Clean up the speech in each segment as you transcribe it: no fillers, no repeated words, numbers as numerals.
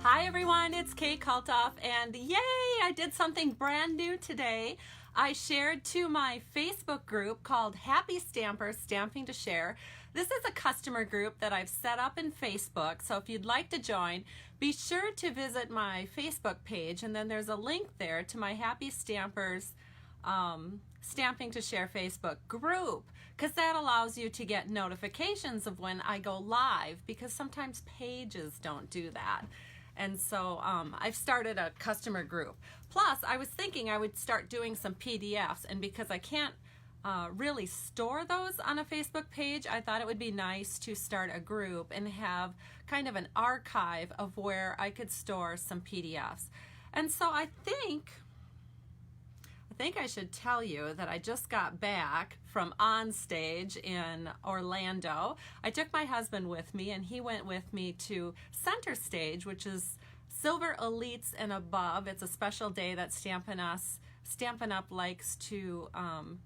Hi everyone, it's Kate Kalthoff, and yay, I did something brand new today. I shared to my Facebook group called Happy Stampers Stamping to Share. This is a customer group that I've set up in Facebook, so if you'd like to join, be sure to visit my Facebook page, and then there's a link there to my Happy Stampers Stamping to Share Facebook group, because that allows you to get notifications of when I go live, because sometimes pages don't do that. And so I've started a customer group. Plus, I was thinking I would start doing some PDFs, and because I can't really store those on a Facebook page, I thought it would be nice to start a group and have kind of an archive of where I could store some PDFs. And so I think I should tell you that I just got back from on stage in Orlando. I took my husband with me, and he went with me to Center Stage, which is Silver Elites and above. It's a special day that Stampin' Up likes to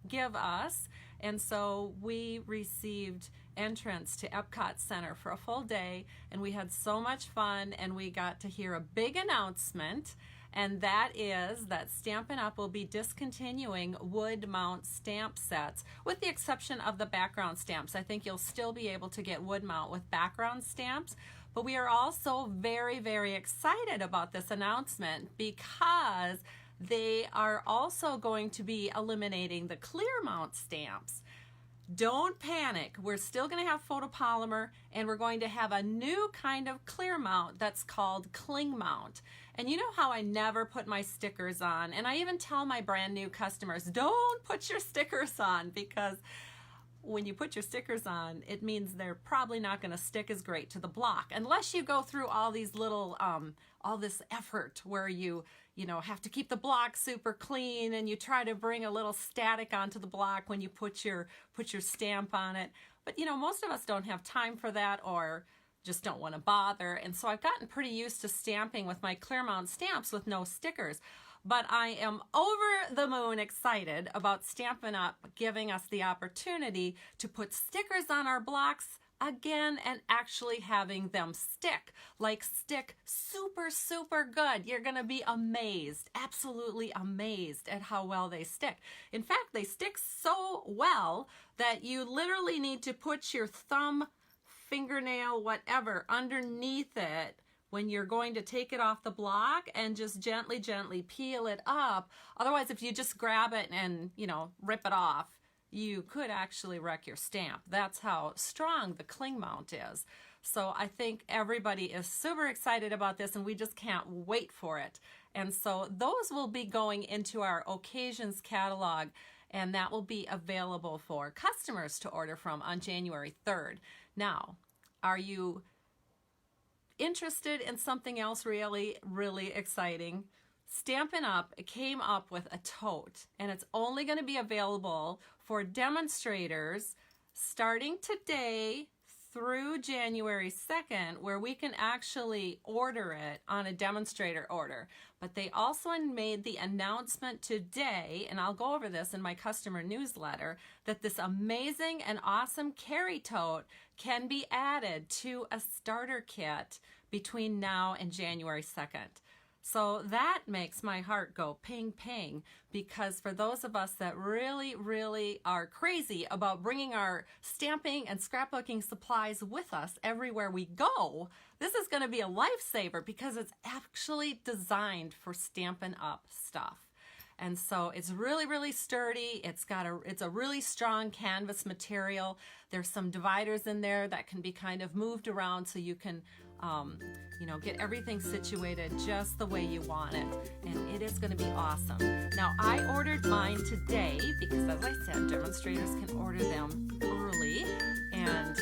give us, and so we received entrance to Epcot Center for a full day, and we had so much fun, and we got to hear a big announcement, and that is that Stampin' Up will be discontinuing wood mount stamp sets, with the exception of the background stamps. I think you'll still be able to get wood mount with background stamps, but we are also very, very excited about this announcement because they are also going to be eliminating the clear mount stamps. Don't panic. We're still going to have photopolymer, and we're going to have a new kind of clear mount that's called cling mount. And you know how I never put my stickers on, and I even tell my brand new customers, don't put your stickers on, because when you put your stickers on, it means they're probably not going to stick as great to the block, unless you go through all these little, all this effort where you have to keep the block super clean, and you try to bring a little static onto the block when you put your stamp on it. But most of us don't have time for that, or just don't want to bother. And so I've gotten pretty used to stamping with my clear mount stamps with no stickers. But I am over the moon excited about Stampin' Up giving us the opportunity to put stickers on our blocks again and actually having them stick super, super good. You're going to be amazed, absolutely amazed at how well they stick. In fact, they stick so well that you literally need to put your thumb, fingernail, whatever, underneath it when you're going to take it off the block, and just gently, gently peel it up. Otherwise, if you just grab it and, rip it off, you could actually wreck your stamp. That's how strong the cling mount is. So I think everybody is super excited about this, and we just can't wait for it. And so those will be going into our occasions catalog, and that will be available for customers to order from on January 3rd. Now, are you interested in something else really, really exciting? Stampin' Up came up with a tote, and it's only going to be available for demonstrators starting today through January 2nd, where we can actually order it on a demonstrator order. But they also made the announcement today, and I'll go over this in my customer newsletter, that this amazing and awesome carry tote can be added to a starter kit between now and January 2nd. So that makes my heart go ping, ping, because for those of us that really, really are crazy about bringing our stamping and scrapbooking supplies with us everywhere we go, this is going to be a lifesaver, because it's actually designed for Stampin' Up stuff. And so it's really, really sturdy. It's a really strong canvas material. There's some dividers in there that can be kind of moved around, so you can, get everything situated just the way you want it. And it is going to be awesome. Now, I ordered mine today because, as I said, demonstrators can order them early. And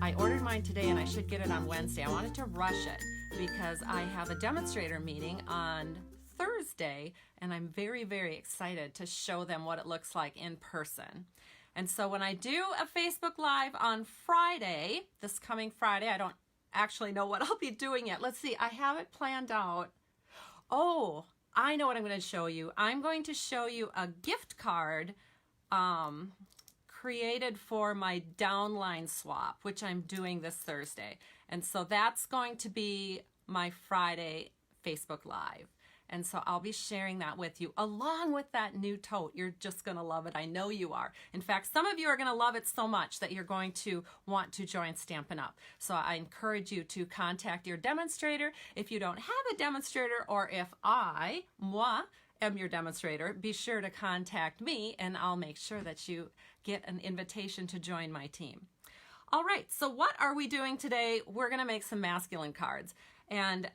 I ordered mine today, and I should get it on Wednesday. I wanted to rush it because I have a demonstrator meeting on Thursday, and I'm very, very excited to show them what it looks like in person. And so when I do a Facebook Live on Friday, this coming Friday, I don't actually know what I'll be doing yet. Let's see, I have it planned out. Oh, I know what I'm going to show you. I'm going to show you a gift card created for my downline swap, which I'm doing this Thursday. And so that's going to be my Friday Facebook Live. And so I'll be sharing that with you along with that new tote. You're just going to love it. I know you are. In fact, some of you are going to love it so much that you're going to want to join Stampin' Up. So I encourage you to contact your demonstrator. If you don't have a demonstrator, or if moi, am your demonstrator, be sure to contact me and I'll make sure that you get an invitation to join my team. All right, so what are we doing today? We're going to make some masculine cards. And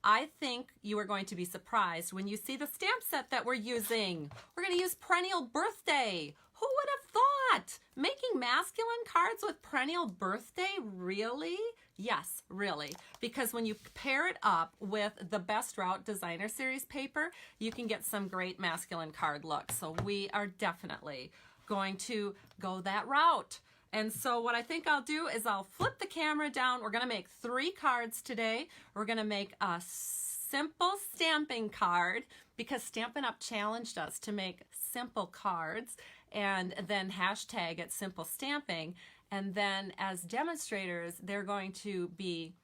I think you are going to be surprised when you see the stamp set that we're using. We're going to use Perennial Birthday. Who would have thought? Making masculine cards with Perennial Birthday? Really? Yes, really. Because when you pair it up with the Best Route Designer Series paper, you can get some great masculine card looks. So we are definitely going to go that route. And so what I think I'll do is I'll flip the camera down. We're going to make 3 cards today. We're going to make a simple stamping card because Stampin' Up challenged us to make simple cards and then hashtag it simple stamping. And then as demonstrators, they're going to be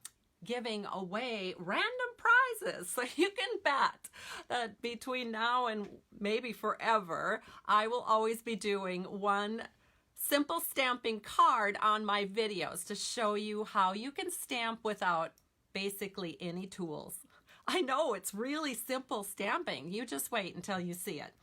giving away random prizes. So you can bet that between now and maybe forever, I will always be doing one simple stamping card on my videos to show you how you can stamp without basically any tools. I know it's really simple stamping. You just wait until you see it.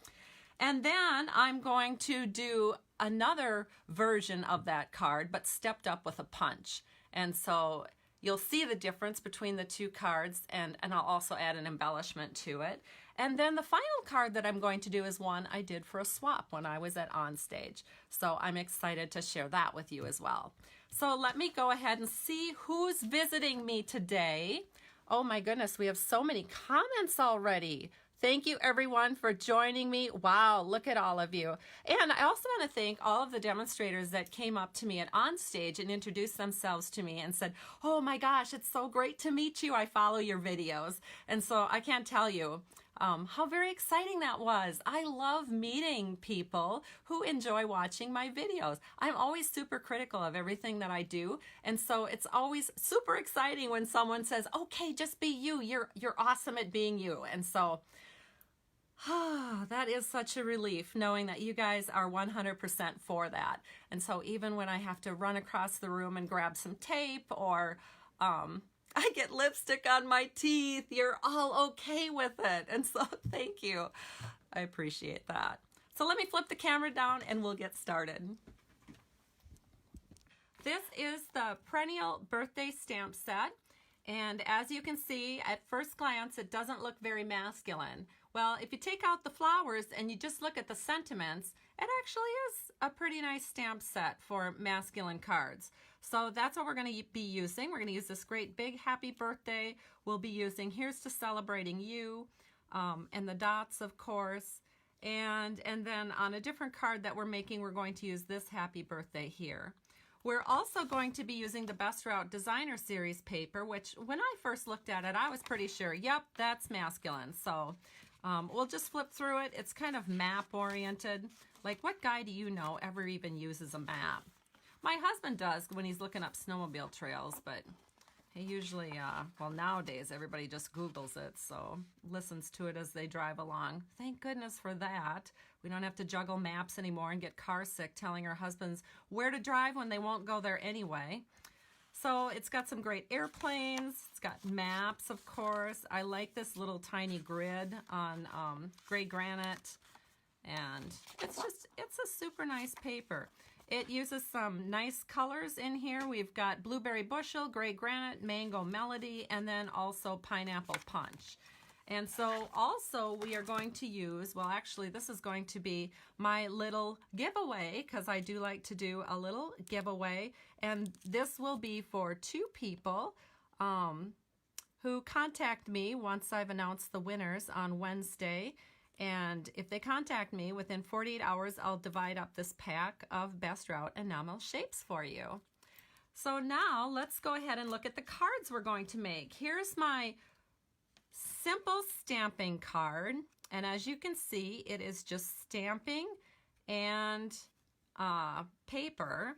And then I'm going to do another version of that card, but stepped up with a punch. And so you'll see the difference between the 2 cards, and I'll also add an embellishment to it. And then the final card that I'm going to do is one I did for a swap when I was at Onstage. So I'm excited to share that with you as well. So let me go ahead and see who's visiting me today. Oh my goodness, we have so many comments already. Thank you everyone for joining me. Wow, look at all of you. And I also want to thank all of the demonstrators that came up to me at Onstage and introduced themselves to me and said, oh my gosh, it's so great to meet you. I follow your videos. And so I can't tell you how very exciting that was. I love meeting people who enjoy watching my videos. I'm always super critical of everything that I do. And so it's always super exciting when someone says, okay, just be you. You're awesome at being you. And so that is such a relief knowing that you guys are 100% for that. And so even when I have to run across the room and grab some tape or I get lipstick on my teeth, you're all okay with it. And so thank you. I appreciate that. So let me flip the camera down and we'll get started. This is the Perennial Birthday stamp set. And as you can see, at first glance, it doesn't look very masculine. Well, if you take out the flowers and you just look at the sentiments, it actually is a pretty nice stamp set for masculine cards. So that's what we're going to be using. We're going to use this great big happy birthday. We'll be using Here's to Celebrating You and the dots, of course. And then on a different card that we're making, we're going to use this happy birthday here. We're also going to be using the Best Route Designer Series paper, which when I first looked at it, I was pretty sure, yep, that's masculine. So we'll just flip through it. It's kind of map oriented. Like, what guy do you know ever even uses a map? My husband does when he's looking up snowmobile trails, but he usually, well, nowadays everybody just Googles it, so listens to it as they drive along. Thank goodness for that. We don't have to juggle maps anymore and get car sick telling our husbands where to drive when they won't go there anyway. So it's got some great airplanes. It's got maps, of course. I like this little tiny grid on gray granite. And it's a super nice paper. It uses some nice colors in here. We've got Blueberry Bushel, Gray Granite, Mango Melody, and then also Pineapple Punch. And so also we are going to use, well actually this is going to be my little giveaway because I do like to do a little giveaway. And this will be for 2 people who contact me once I've announced the winners on Wednesday. And if they contact me within 48 hours, I'll divide up this pack of Best Route enamel shapes for you. So now let's go ahead and look at the cards we're going to make. Here's my simple stamping card. And as you can see, it is just stamping and paper.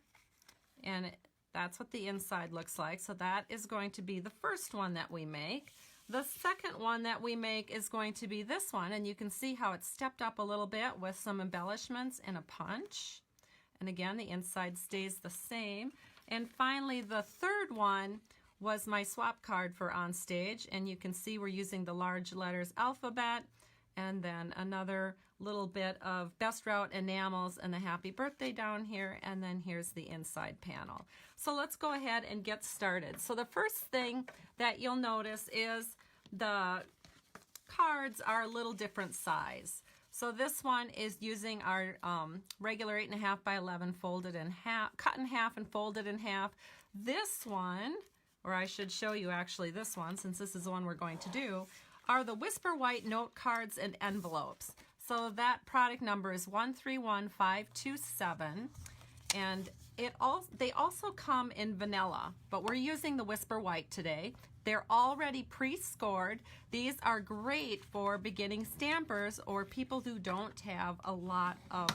And That's what the inside looks like. So that is going to be the first one that we make. The second one that we make is going to be this one, and you can see how it's stepped up a little bit with some embellishments and a punch. And again, the inside stays the same. And finally, the third one was my swap card for on stage, and you can see we're using the large letters alphabet, and then another little bit of Best Route enamels and the happy birthday down here, and then here's the inside panel. So let's go ahead and get started. So the first thing that you'll notice is the cards are a little different size. So this one is using our regular 8.5 by 11 folded in half, cut in half and folded in half. This one, or I should show you actually this one since this is the one we're going to do, are the Whisper White note cards and envelopes. So that product number is 131527, and they also come in vanilla, but we're using the Whisper White today. They're already pre-scored. These are great for beginning stampers or people who don't have a lot of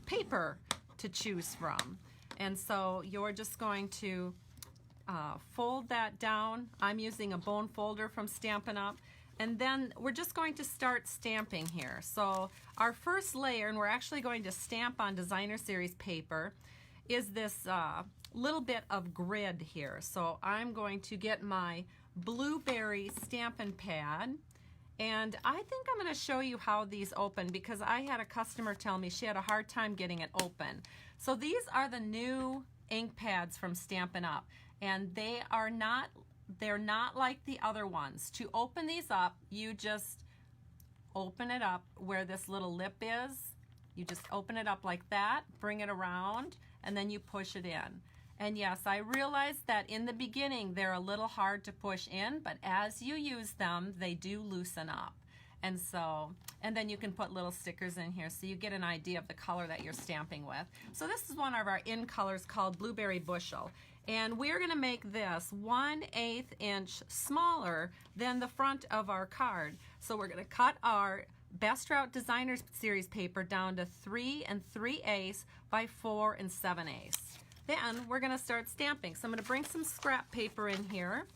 paper to choose from. And so you're just going to fold that down. I'm using a bone folder from Stampin' Up. And then we're just going to start stamping here. So our first layer, and we're actually going to stamp on designer series paper, is this little bit of grid here. So I'm going to get my blueberry Stampin' Pad, and I think I'm going to show you how these open because I had a customer tell me she had a hard time getting it open. So these are the new ink pads from Stampin' Up, and they're not like the other ones. To open these up, you just open it up where this little lip is. You just open it up like that, bring it around, and then you push it in. And yes, I realize that in the beginning they're a little hard to push in, but as you use them, they do loosen up. And then you can put little stickers in here so you get an idea of the color that you're stamping with. So this is one of our in colors called Blueberry Bushel. And we're going to make this 1/8 inch smaller than the front of our card. So we're going to cut our Best Route Designer Series paper down to 3 3/8 by 4 7/8. Then we're going to start stamping. So I'm going to bring some scrap paper in here.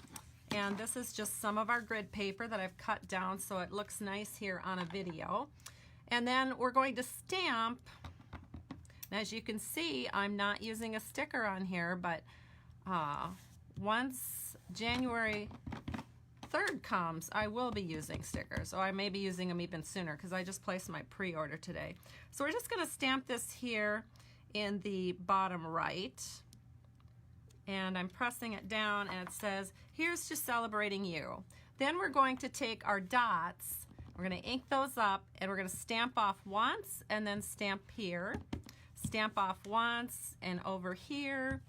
And this is just some of our grid paper that I've cut down so it looks nice here on a video. And then we're going to stamp. And as you can see, I'm not using a sticker on here, but once January 3rd comes, I will be using stickers, or I may be using them even sooner because I just placed my pre-order today. So we're just going to stamp this here in the bottom right, and I'm pressing it down, and it says, "Here's to celebrating you." Then we're going to take our dots, we're going to ink those up, and we're going to stamp off once, and then stamp here, stamp off once, and over here.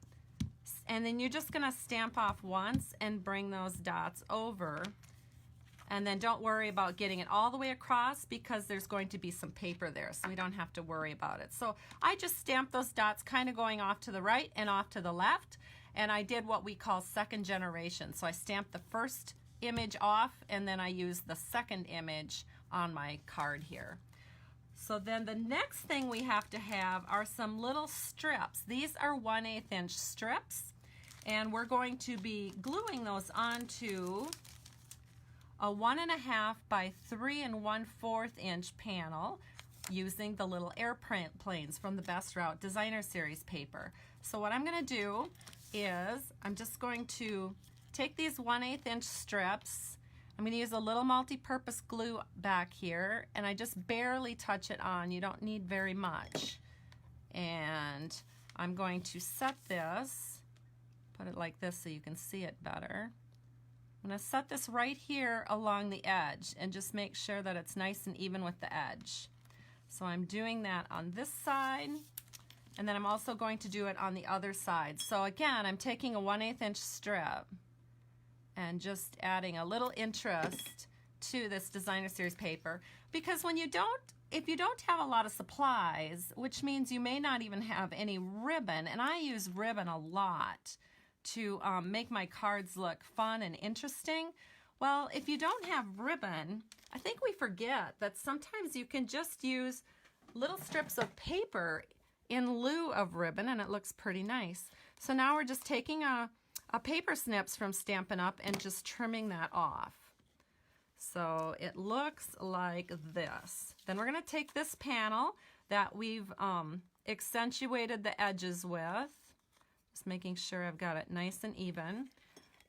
And then you're just going to stamp off once and bring those dots over. And then don't worry about getting it all the way across because there's going to be some paper there, so we don't have to worry about it. So I just stamped those dots kind of going off to the right and off to the left, and I did what we call second generation. So I stamped the first image off, and then I used the second image on my card here. So then the next thing we have to have are some little strips. These are 1/8 inch strips, and we're going to be gluing those onto a 1.5 by 3 1/4 inch panel using the little airplanes from the Best Route Designer Series paper. So what I'm going to do is I'm just going to take these 1/8 inch strips. I'm going to use a little multi-purpose glue back here, and I just barely touch it on. You don't need very much. And I'm going to set this, put it like this so you can see it better. I'm going to set this right here along the edge and just make sure that it's nice and even with the edge. So I'm doing that on this side, and then I'm also going to do it on the other side. So again, I'm taking a 1/8 inch strip and just adding a little interest to this Designer Series paper, because if you don't have a lot of supplies, which means you may not even have any ribbon, and I use ribbon a lot to make my cards look fun and interesting. Well, if you don't have ribbon, I think we forget that sometimes you can just use little strips of paper in lieu of ribbon, and it looks pretty nice. So now we're just taking a paper snips from Stampin' Up and just trimming that off. So it looks like this. Then we're going to take this panel that we've accentuated the edges with, just making sure I've got it nice and even.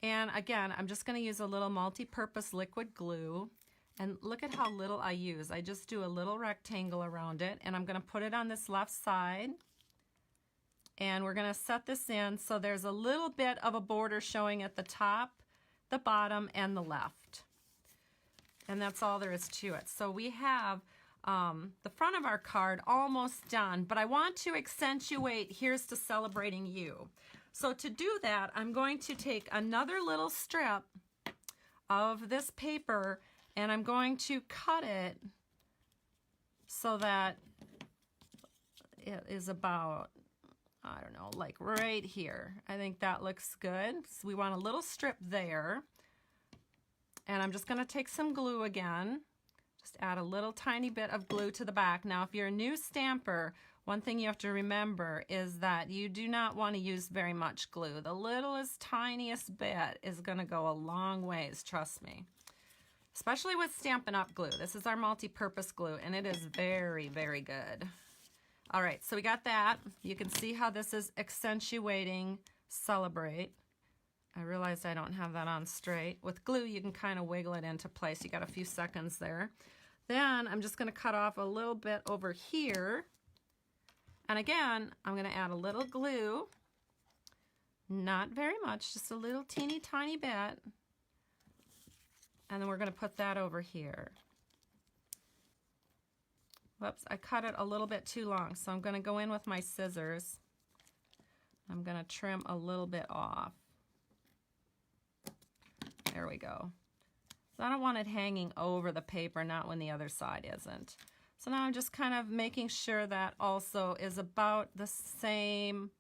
And again, I'm just going to use a little multi-purpose liquid glue. And look at how little I use. I just do a little rectangle around it, and I'm going to put it on this left side. And we're going to set this in so there's a little bit of a border showing at the top, the bottom, and the left. And that's all there is to it. So we have the front of our card almost done, but I want to accentuate "Here's to Celebrating You." So to do that, I'm going to take another little strip of this paper and I'm going to cut it so that it is about, I don't know, like right here. I think that looks good. So we want a little strip there. And I'm just going to take some glue again. Just add a little tiny bit of glue to the back. Now, if you're a new stamper, one thing you have to remember is that you do not want to use very much glue. The littlest, tiniest bit is going to go a long ways, trust me. Especially with Stampin' Up! Glue. This is our multi-purpose glue, and it is very, very good. All right, so we got that. You can see how this is accentuating "Celebrate." I realized I don't have that on straight. With glue, you can kind of wiggle it into place. You got a few seconds there. Then I'm just going to cut off a little bit over here. And again, I'm going to add a little glue. Not very much, just a little teeny tiny bit. And then we're going to put that over here. Whoops, I cut it a little bit too long, so I'm going to go in with my scissors. I'm going to trim a little bit off. There we go. So I don't want it hanging over the paper, not when the other side isn't. So now I'm just kind of making sure that also is about the same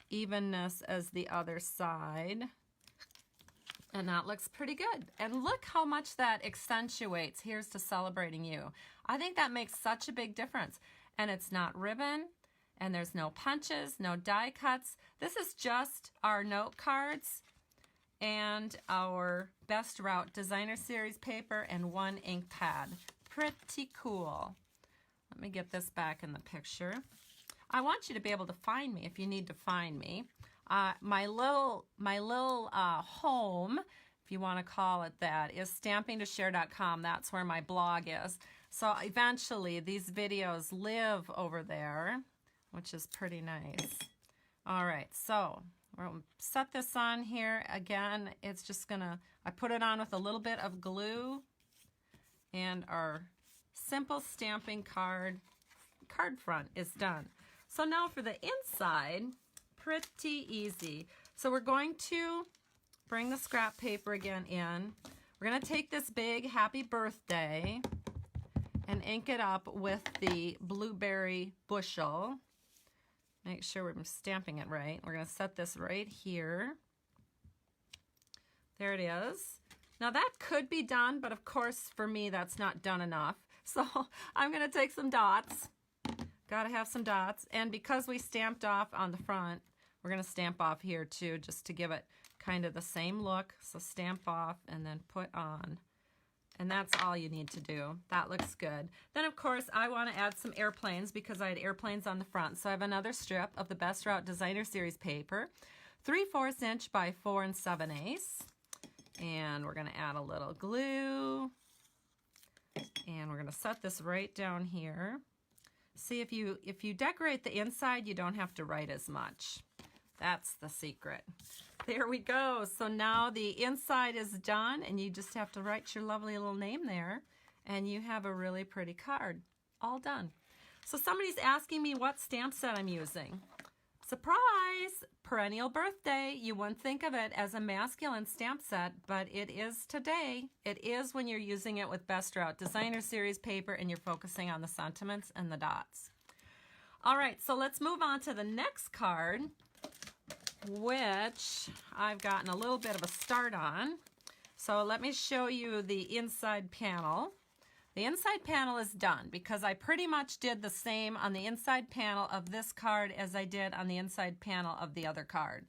evenness as the other side. And that looks pretty good. And look how much that accentuates "Here's to Celebrating You." I think that makes such a big difference. And it's not ribbon, and there's no punches, no die cuts. This is just our note cards and our Best Route Designer Series paper and one ink pad. Pretty cool. Let me get this back in the picture. I want you to be able to find me if you need to find me. My little home, if you want to call it that, is stampingtoshare.com. That's where my blog is. So eventually these videos live over there, which is pretty nice. All right, so we'll set this on here. Again, it's just gonna, I put it on with a little bit of glue, and our simple stamping card front is done. So now for the inside, pretty easy. So we're going to bring the scrap paper again in. We're going to take this big "Happy Birthday" and ink it up with the blueberry bushel. Make sure we're stamping it right. We're going to set this right here. There it is. Now that could be done, but of course for me that's not done enough. So I'm going to take some dots. Got to have some dots. And because we stamped off on the front, we're going to stamp off here too, just to give it kind of the same look. So stamp off and then put on. And that's all you need to do. That looks good. Then of course I want to add some airplanes because I had airplanes on the front. So I have another strip of the Best Route Designer Series paper, 3/4 inch by 4 7/8. And we're going to add a little glue. And we're going to set this right down here. See, if you decorate the inside, you don't have to write as much. That's the secret. There we go. So now the inside is done, and you just have to write your lovely little name there, and you have a really pretty card. All done. So somebody's asking me what stamp set I'm using. Surprise! Perennial Birthday. You wouldn't think of it as a masculine stamp set, but it is today. It is when you're using it with Best Route Designer Series paper and you're focusing on the sentiments and the dots. All right, so let's move on to the next card, which I've gotten a little bit of a start on. So let me show you the inside panel. The inside panel is done because I pretty much did the same on the inside panel of this card as I did on the inside panel of the other card.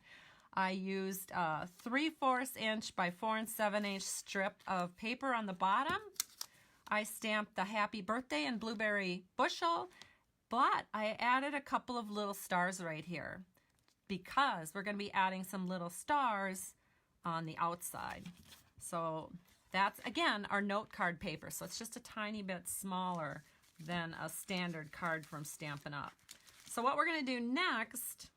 I used a 3/4 inch by 4 7/8 strip of paper on the bottom. I stamped the happy birthday and blueberry bushel, but I added a couple of little stars right here because we're going to be adding some little stars on the outside. So that's, again, our note card paper. So it's just a tiny bit smaller than a standard card from Stampin' Up. So what we're going to do next,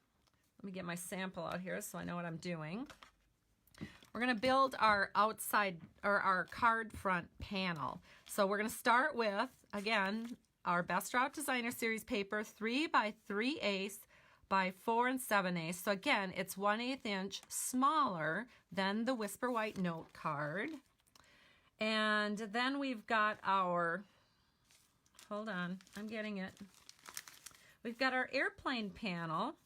let me get my sample out here so I know what I'm doing. We're going to build our outside, or our card front panel. So we're going to start with, again, our Best Route Designer Series paper, 3 by 3/8 by 4 7/8. So again, it's 1/8 inch smaller than the Whisper White note card. And then we've got our, hold on, I'm getting it. We've got our airplane panel.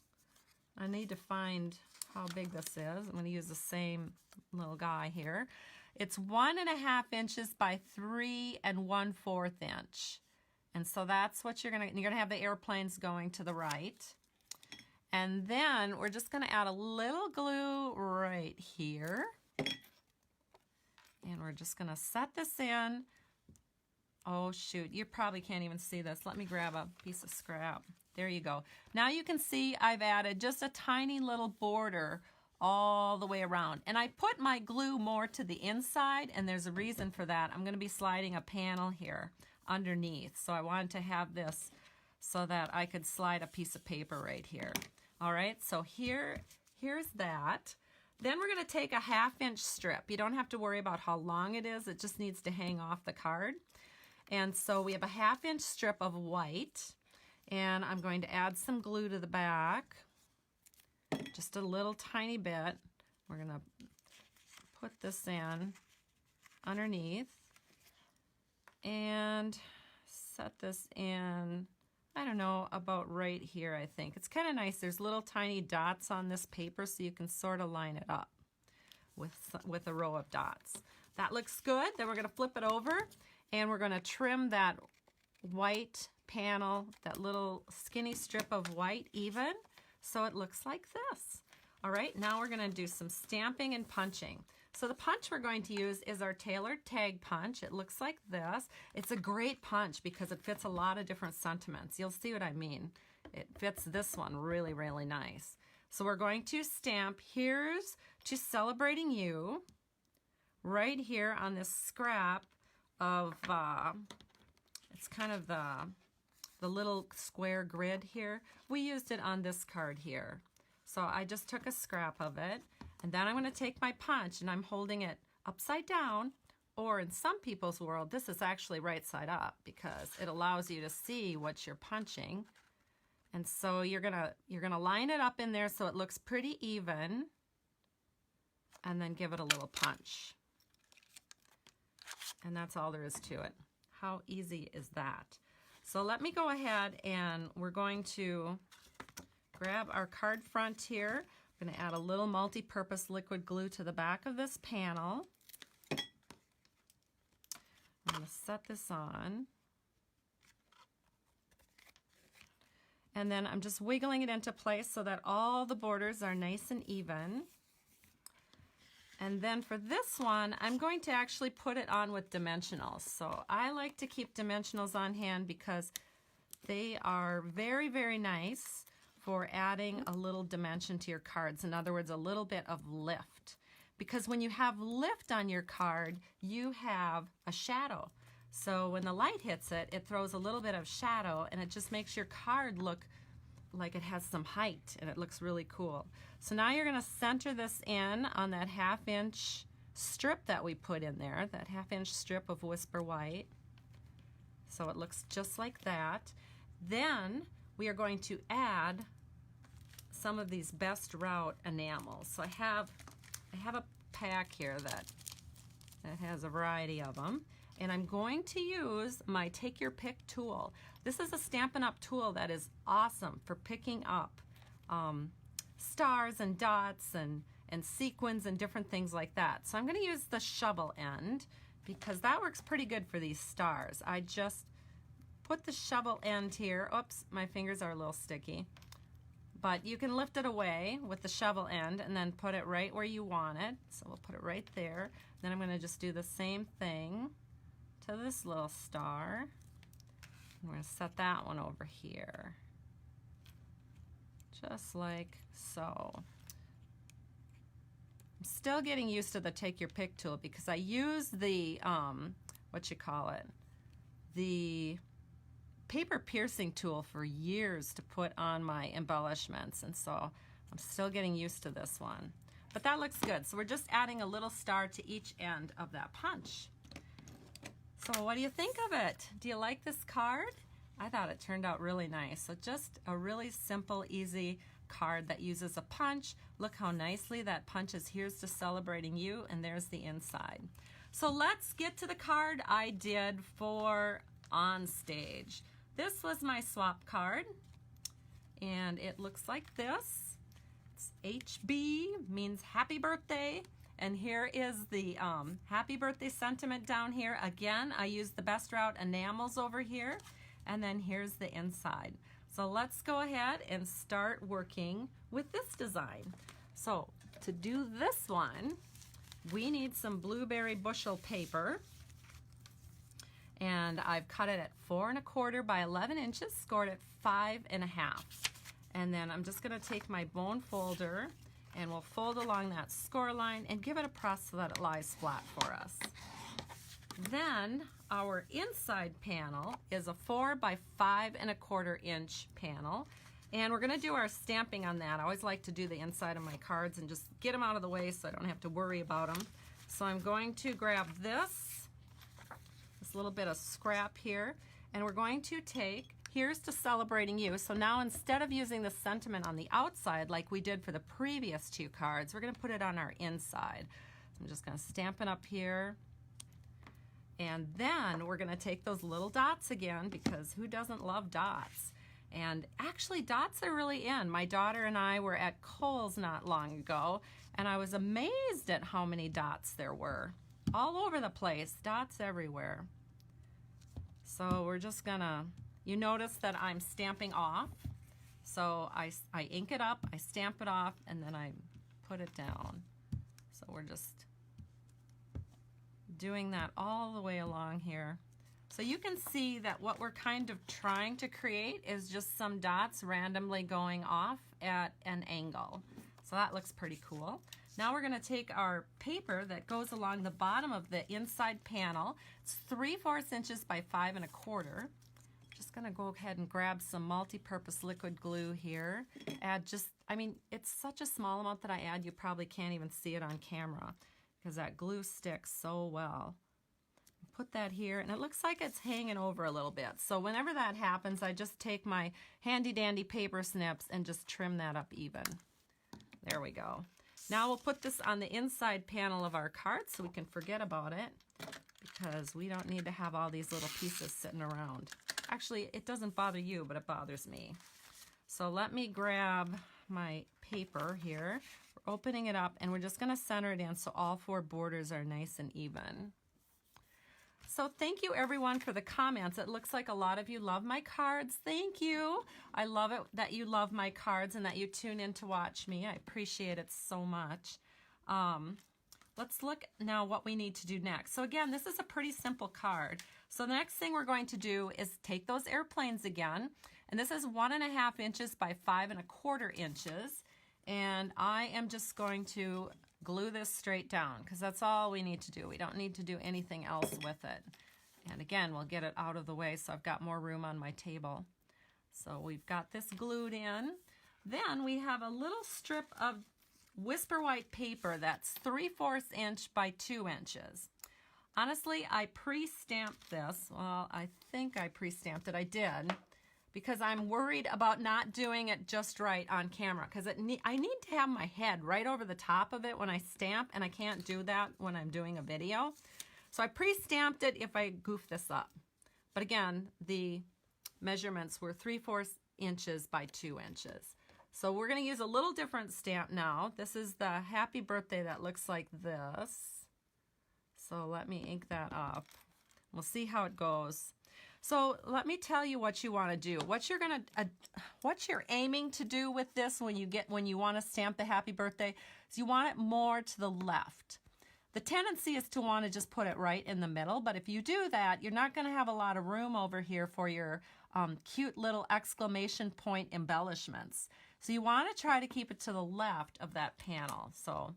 I need to find how big this is. I'm going to use the same little guy here. It's 1.5 inches by 3 1/4 inch. And so that's what you're going to have the airplanes going to the right. And then we're just going to add a little glue right here. And we're just going to set this in. Oh shoot, you probably can't even see this. Let me grab a piece of scrap. There you go. Now you can see I've added just a tiny little border all the way around. And I put my glue more to the inside, and there's a reason for that. I'm going to be sliding a panel here underneath. So I wanted to have this so that I could slide a piece of paper right here. All right, so here's that. Then we're going to take a 1/2 inch strip. You don't have to worry about how long it is. It just needs to hang off the card. And so we have a 1/2 inch strip of white. And I'm going to add some glue to the back. Just a little tiny bit. We're going to put this in underneath. And set this in, I don't know, about right here, I think. It's kind of nice. There's little tiny dots on this paper, so you can sort of line it up with a row of dots. That looks good. Then we're going to flip it over, and we're going to trim that white panel, that little skinny strip of white even, so it looks like this. All right, now we're going to do some stamping and punching. So the punch we're going to use is our tailored tag punch. It looks like this. It's a great punch because it fits a lot of different sentiments. You'll see what I mean. It fits this one really, really nice. So we're going to stamp "Here's to Celebrating You" right here on this scrap of, it's kind of the little square grid here. We used it on this card here. So I just took a scrap of it, and then I'm going to take my punch and I'm holding it upside down, or in some people's world, this is actually right side up because it allows you to see what you're punching. And so you're gonna line it up in there so it looks pretty even, and then give it a little punch. And that's all there is to it. How easy is that? So let me go ahead, and we're going to grab our card front here. I'm going to add a little multi-purpose liquid glue to the back of this panel. I'm going to set this on. And then I'm just wiggling it into place so that all the borders are nice and even. And then for this one, I'm going to actually put it on with dimensionals. So I like to keep dimensionals on hand because they are very, very nice for adding a little dimension to your cards. In other words, a little bit of lift. Because when you have lift on your card, you have a shadow. So when the light hits it, it throws a little bit of shadow, and it just makes your card look like it has some height, and it looks really cool. So now you're going to center this in on that 1/2 inch strip that we put in there, that 1/2 inch strip of Whisper White. So it looks just like that. Then we are going to add some of these Best Route enamels. So I have a pack here that has a variety of them, and I'm going to use my Take Your Pick tool. This is a Stampin' Up tool that is awesome for picking up stars and dots and sequins and different things like that. So I'm going to use the shovel end, because that works pretty good for these stars. I just put the shovel end here. Oops, my fingers are a little sticky. But you can lift it away with the shovel end and then put it right where you want it. So we'll put it right there. Then I'm going to just do the same thing to this little star. I'm going to set that one over here. Just like so. I'm still getting used to the take your pick tool because I use the, the paper piercing tool for years to put on my embellishments, and so I'm still getting used to this one. But that looks good. So we're just adding a little star to each end of that punch. So what do you think of it? Do you like this card? I thought it turned out really nice. So just a really simple, easy card that uses a punch. Look how nicely that punch is. Here's to celebrating you, and there's the inside. So let's get to the card I did for on stage. This was my swap card, and it looks like this. It's HB, means happy birthday, and here is the happy birthday sentiment down here. Again, I used the Best Route enamels over here, and then here's the inside. So let's go ahead and start working with this design. So to do this one, we need some blueberry bushel paper. And I've cut it at 4 1/4 by 11 inches, scored at 5 1/2. And then I'm just going to take my bone folder and we'll fold along that score line and give it a press so that it lies flat for us. Then our inside panel is a 4 by 5 1/4 inch panel. And we're going to do our stamping on that. I always like to do the inside of my cards and just get them out of the way so I don't have to worry about them. So I'm going to grab this little bit of scrap here, and we're going to take here's to celebrating you. So now instead of using the sentiment on the outside like we did for the previous two cards, we're going to put it on our inside. So I'm just going to stamp it up here, and then we're going to take those little dots again, because who doesn't love dots? And actually dots are really in. My daughter and I were at Kohl's not long ago, and I was amazed at how many dots there were. All over the place, dots everywhere. So we're just gonna, you notice that I'm stamping off. So I ink it up, I stamp it off, and then I put it down. So we're just doing that all the way along here. So you can see that what we're kind of trying to create is just some dots randomly going off at an angle. So that looks pretty cool. Now we're going to take our paper that goes along the bottom of the inside panel. It's 3/4 inches by 5 1/4. Just going to go ahead and grab some multi-purpose liquid glue here. Add just, I mean, it's such a small amount that I add, you probably can't even see it on camera because that glue sticks so well. Put that here, and it looks like it's hanging over a little bit. So whenever that happens, I just take my handy dandy paper snips and just trim that up even. There we go. Now we'll put this on the inside panel of our card so we can forget about it, because we don't need to have all these little pieces sitting around. Actually, it doesn't bother you, but it bothers me. So let me grab my paper here. We're opening it up, and we're just going to center it in so all 4 borders are nice and even. So thank you everyone for the comments. It looks like a lot of you love my cards. Thank you. I love it that you love my cards and that you tune in to watch me. I appreciate it so much. Let's look now what we need to do next. So again, this is a pretty simple card. So the next thing we're going to do is take those airplanes again, and this is 1 1/2 inches by 5 1/4 inches, and I am just going to glue this straight down because that's all we need to do. We don't need to do anything else with it. And again, we'll get it out of the way so I've got more room on my table. So we've got this glued in. Then we have a little strip of Whisper White paper that's 3/4 inch by 2 inches. Honestly, I pre-stamped this. Well, I think I pre-stamped it. I did, because I'm worried about not doing it just right on camera, because I need to have my head right over the top of it when I stamp, and I can't do that when I'm doing a video. So I pre-stamped it if I goof this up. But again, the measurements were 3/4 inches by 2 inches. So we're going to use a little different stamp now. This is the Happy Birthday that looks like this. So let me ink that up. We'll see how it goes. So let me tell you what you want to do. What you're aiming to do with this when you want to stamp the happy birthday is you want it more to the left. The tendency is to want to just put it right in the middle, but if you do that, you're not going to have a lot of room over here for your cute little exclamation point embellishments. So you want to try to keep it to the left of that panel. So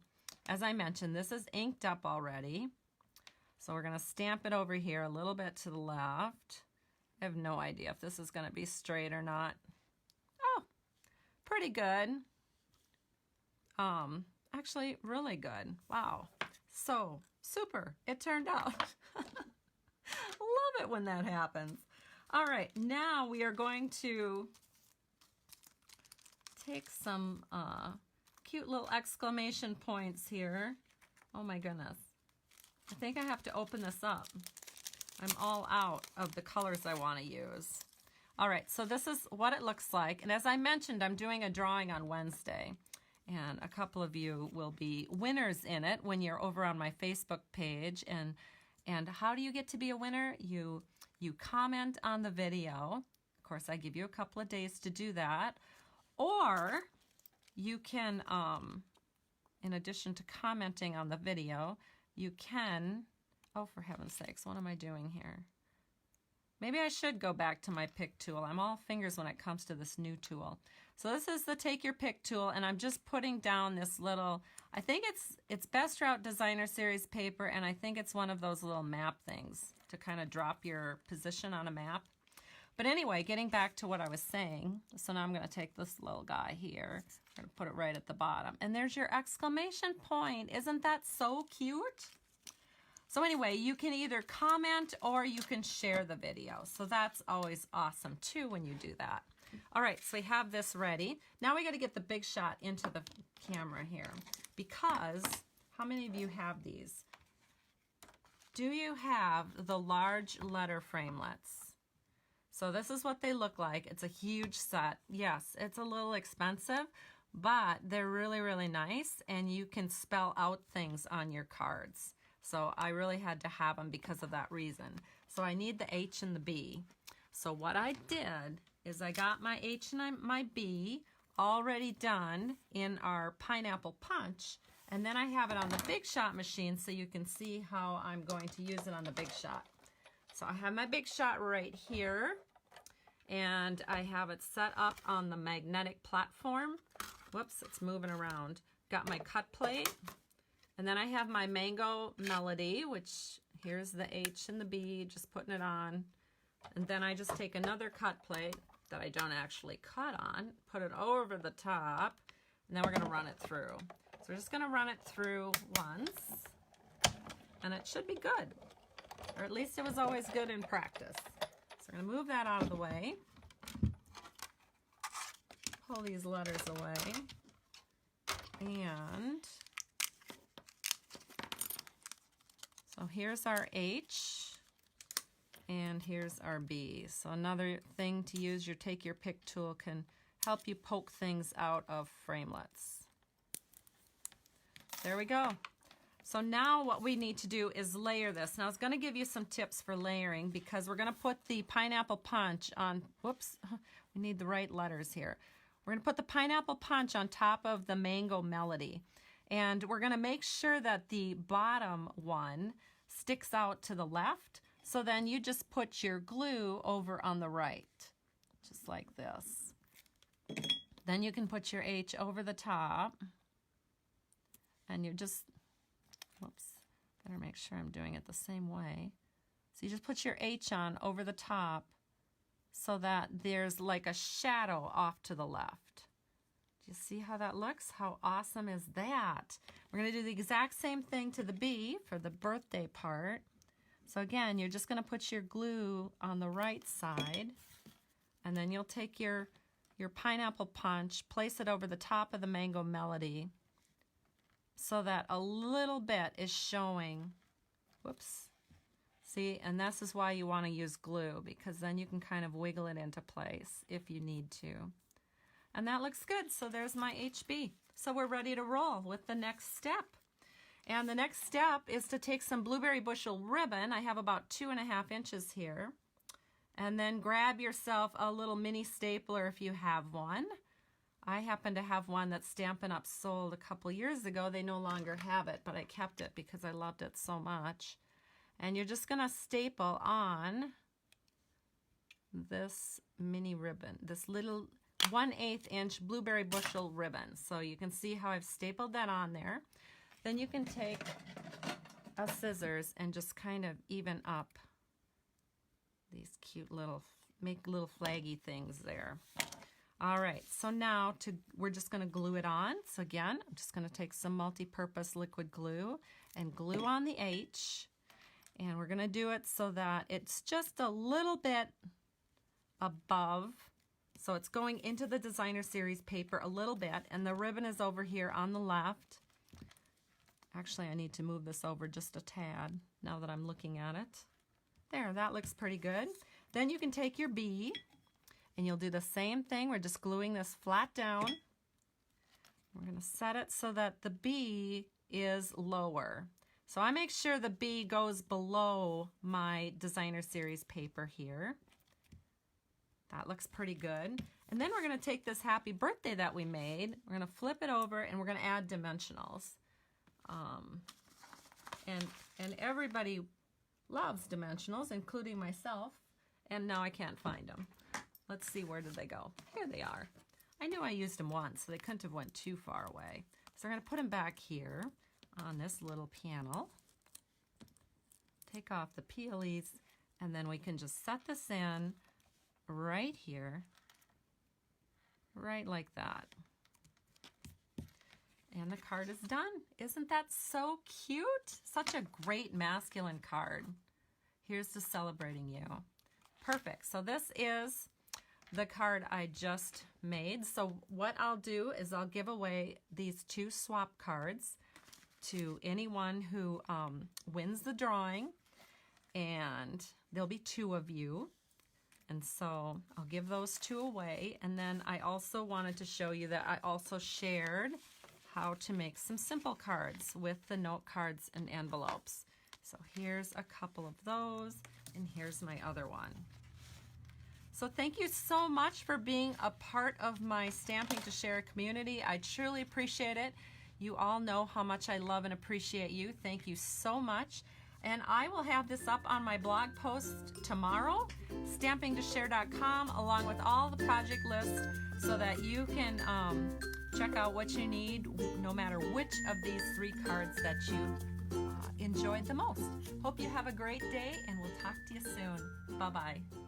as I mentioned, this is inked up already. So we're going to stamp it over here a little bit to the left. I have no idea if this is going to be straight or not. Oh, pretty good. Actually, really good. Wow. So, super. It turned out. Love it when that happens. All right, now we are going to take some cute little exclamation points here. Oh my goodness. I think I have to open this up. I'm all out of the colors I want to use. All right, so this is what it looks like. And as I mentioned, I'm doing a drawing on Wednesday. And a couple of you will be winners in it when you're over on my Facebook page. And how do you get to be a winner? You comment on the video. Of course, I give you a couple of days to do that. Or you can, in addition to commenting on the video, you can, oh, for heaven's sakes, what am I doing here? Maybe I should go back to my pick tool. I'm all fingers when it comes to this new tool. So this is the Take Your Pick tool, and I'm just putting down this little, I think it's Best Route Designer Series paper, and I think it's one of those little map things to kind of drop your position on a map. But anyway, getting back to what I was saying, so now I'm going to take this little guy here. I'm going to put it right at the bottom. And there's your exclamation point. Isn't that so cute? So anyway, you can either comment or you can share the video. So that's always awesome too when you do that. All right, so we have this ready. Now we got to get the big shot into the camera here, because how many of you have these? Do you have the large letter framelits? So this is what they look like. It's a huge set. Yes, it's a little expensive, but they're really, really nice, and you can spell out things on your cards. So I really had to have them because of that reason. So I need the H and the B. So what I did is I got my H and my B already done in our pineapple punch, and then I have it on the Big Shot machine so you can see how I'm going to use it on the Big Shot. So I have my Big Shot right here, and I have it set up on the magnetic platform. Whoops, it's moving around. Got my cut plate. And then I have my Mango Melody, which here's the H and the B, just putting it on. And then I just take another cut plate that I don't actually cut on, put it over the top, and then we're going to run it through. So we're just going to run it through once, and it should be good. Or at least it was always good in practice. So we're going to move that out of the way. Pull these letters away. And so here's our H, and here's our B. So another thing to use your Take Your Pick tool can help you poke things out of framelits. There we go. So now what we need to do is layer this. Now I was going to give you some tips for layering because we're going to put the pineapple punch on, whoops, we need the right letters here. We're going to put the pineapple punch on top of the Mango Melody. And we're going to make sure that the bottom one sticks out to the left. So then you just put your glue over on the right, just like this. Then you can put your H over the top. And you just, whoops, better make sure I'm doing it the same way. So you just put your H on over the top so that there's like a shadow off to the left. Do you see how that looks? How awesome is that? We're going to do the exact same thing to the B for the birthday part. So again, you're just going to put your glue on the right side, and then you'll take your pineapple punch, place it over the top of the Mango Melody so that a little bit is showing. Whoops. See, and this is why you want to use glue, because then you can kind of wiggle it into place if you need to. And that looks good. So there's my HB. So we're ready to roll with the next step. And the next step is to take some blueberry bushel ribbon. I have about 2.5 inches here. And then grab yourself a little mini stapler if you have one. I happen to have one that Stampin' Up sold a couple years ago. They no longer have it, but I kept it because I loved it so much. And you're just going to staple on this mini ribbon, this little 1/8 inch blueberry bushel ribbon. So you can see how I've stapled that on there. Then you can take a scissors and just kind of even up these cute little, make little flaggy things there. All right, so now we're just going to glue it on. So again, I'm just going to take some multi-purpose liquid glue and glue on the H. And we're going to do it so that it's just a little bit above. So it's going into the designer series paper a little bit, and the ribbon is over here on the left. Actually, I need to move this over just a tad now that I'm looking at it. There, that looks pretty good. Then you can take your B and you'll do the same thing. We're just gluing this flat down. We're going to set it so that the B is lower. So I make sure the B goes below my designer series paper here. That looks pretty good. And then we're going to take this happy birthday that we made. We're going to flip it over and we're going to add dimensionals. And everybody loves dimensionals, including myself, and now I can't find them. Let's see, where did they go? Here they are. I knew I used them once, so they couldn't have went too far away. So we're going to put them back here on this little panel. Take off the peelies, and then we can just set this in right here, right like that. And the card is done. Isn't that so cute? Such a great masculine card. Here's to celebrating you. Perfect. So this is the card I just made. So what I'll do is I'll give away these 2 swap cards to anyone who wins the drawing. And there'll be 2 of you. And so I'll give those 2 away. And then I also wanted to show you that I also shared how to make some simple cards with the note cards and envelopes. So here's a couple of those, and here's my other one. So thank you so much for being a part of my Stamping to Share community. I truly appreciate it. You all know how much I love and appreciate you. Thank you so much. And I will have this up on my blog post tomorrow, stampingtoshare.com, along with all the project lists so that you can check out what you need, no matter which of these 3 cards that you enjoyed the most. Hope you have a great day, and we'll talk to you soon. Bye-bye.